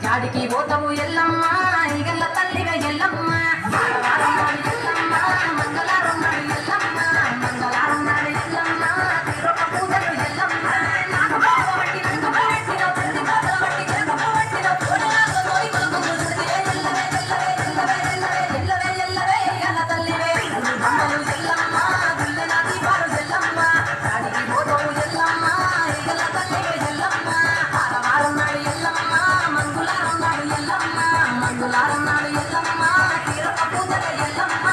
యాడికి పోతావు ఎల్లమ్మ ఇగల్ల తల్లిగా ఎల్లమ్మ వారం నాడు ఎల్లమ్మ మంగళవారం నాడు ఎల్లమ్మ మంగళవారం నాడు ఎల్లమ్మ తిరుప పూజలు ఎల్లమ్మ నాకు బావటి నాకు బావటిలో తిరుపతి బావటి తిరుపతి బావటిలో పూజలు తోడి కొలుకు చూస్తే ఎల్లవే ఎల్లవే ఎల్లవే ఎల్లవే ఎల్లవే ఎల్లవే ఇగల్ల తల్లివే మంగళు ఎల్లమ్మ గుల్లెన దీపాలు ఎల్లమ్మ యాడికి పోతావు ఎల్లమ్మ ఇగల్ల తల్లిగా ఎల్లమ్మ వారం నాడు ఎల్లమ్మ మంగళవారం నాడు ఎల్లమ్మ మంగళవారం నాడు ఎల్లమ్మ తిరుపతి పూజలు ఎల్లమ్మ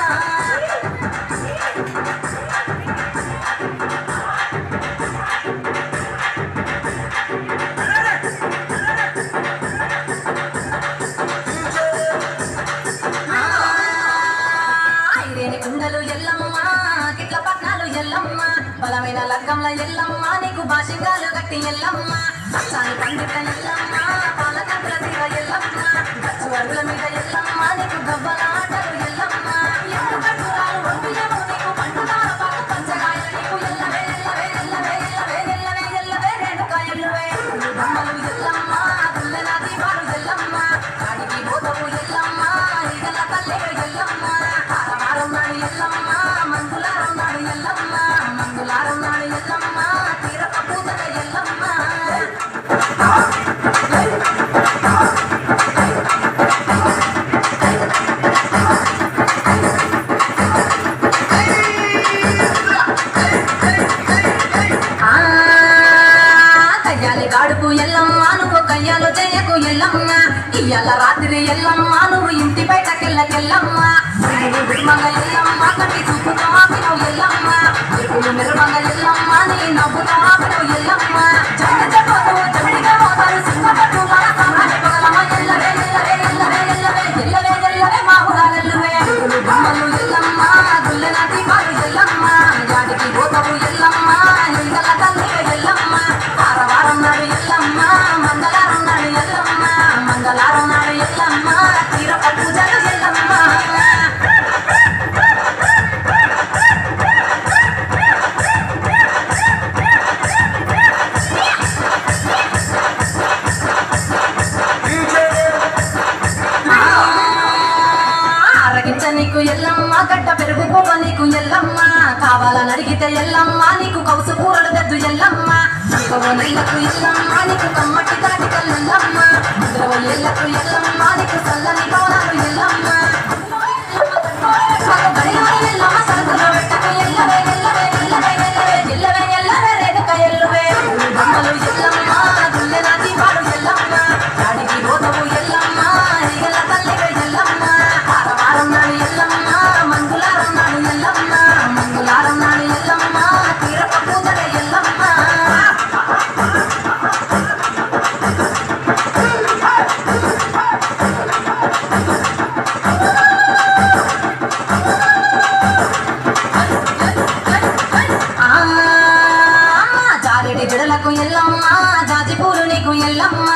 కుండలు ఎల్లమ్మ గిట్ల పట్నాలు ఎల్లమ్మ బలమైన లగ్గంల ఎల్లమ్మ నీకు భాషింగాలు గట్టి ఎల్లమ్మ అచ్చాని పండిత ఎల్లమ్మ పాలకంతుల తీర ఎల్లమ్మ గచ్చు అడుగుల మీద ఎల్లమ్మ నీకు గవ్వల ఆటలు ఎల్లమ్మ ఎప్పుడు కట్టురాలు ఒంటియము నీకు పండుదార పాకు పంచగాయలు నీకు ఎల్లవే ఎల్లవే ఎల్లవే ఎల్లవే ఎల్లవే ఎల్లవే రేణుకా ఎల్లువే బొమ్మలు ఎల్లమ్మ గుల్లెన దీపాలు ఎల్లమ్మ ఆడికి పోతవు ఎల్లమ్మ ఇగల తల్లి ఎల్లమ్మ వారం నాడు ఎల్లమ్మ మంగళవారం నాడు ఎల్లమ్మ మంగళవారం నాడు ఎల్లమ్మ తీరప పూజల ఎల్లమ్మ కయ్యాలి గాడుకు ఎల్లమ్మ నువ్వు కయ్యాలు చేయకు ఎల్లమ్మ ఇయ్యాల రాత్రి ఎల్లమ్మ నువ్వు ఇంటి బయటకెళ్ళకెళ్ళమ్మ మగ ఎల్లమ్మ కట్టి చూపుతో ఆపినవు ఎల్లమ్మ ఇరుకులు మెరుమగ ఎల్లమ్మ నీ నవ్వుతో ఆపినవు ఎల్లమ్మ జంగ చెప్పదు జమిడిగా పోతారు సింహపట్టు పగలమ్మ ఎల్లవే ఎల్లవే ఎల్లవే ఎల్లవే ఎల్లవే ఎల్లవే మావురాలెల్లువే బొమ్మలు ఎల్లమ్మ గుల్లెన దీపాలు ఎల్లమ్మ యాడికి పోతావు ఎల్లమ్మ ఇగల తల్లి ఎల్లమ్మ వారం నాడు ఎల్లమ్మ మంగళవారం నాడు ఎల్లమ్మ మంగళవారం నాడు ఎల్లమ్మ తీరప పూజలు ఎల్లమ్మ నీకు ఎల్లమ్మ గడ్డ పెరుగు పువ్వ నీకు ఎల్లమ్మ కావాలని అడిగితే ఎల్లమ్మ నీకు కౌసు కూరలు దద్దు ఎల్లమ్మ నీళ్ళకు ఎల్లమ్మ నీకు కమ్మటి తాటికల్ ఎల్లమ్మ ఎల్లకు ఎల్లమ్మ నీకు చల్లని పవనాలు ఎల్లమ్మ ఎల్లమ్మ సరుకులో పెట్టకు ఎల్లవే ఎల్లవే ఎల్లవే ఎల్లవే ఎల్లవే ఎల్లవే రేణుక ఎల్లువే బొమ్మలు ఎల్లమ్మ గుల్లెన దీపాలు ఎల్లమ్మ యాడికి పోతవు ఎల్లమ్మ ఇగల తల్లివే ఎల్లమ్మ వారం నాడు ఎల్లమ్మ మంగళవారం నాడు ఎల్లమ్మ మంగళవారం నాడు ఎల్లమ్మ తీరప పూజల ఎల్లమ్మ జారెడి జడలకు ఎల్లమ్మ జాజి పూలు నీకు ఎల్లమ్మ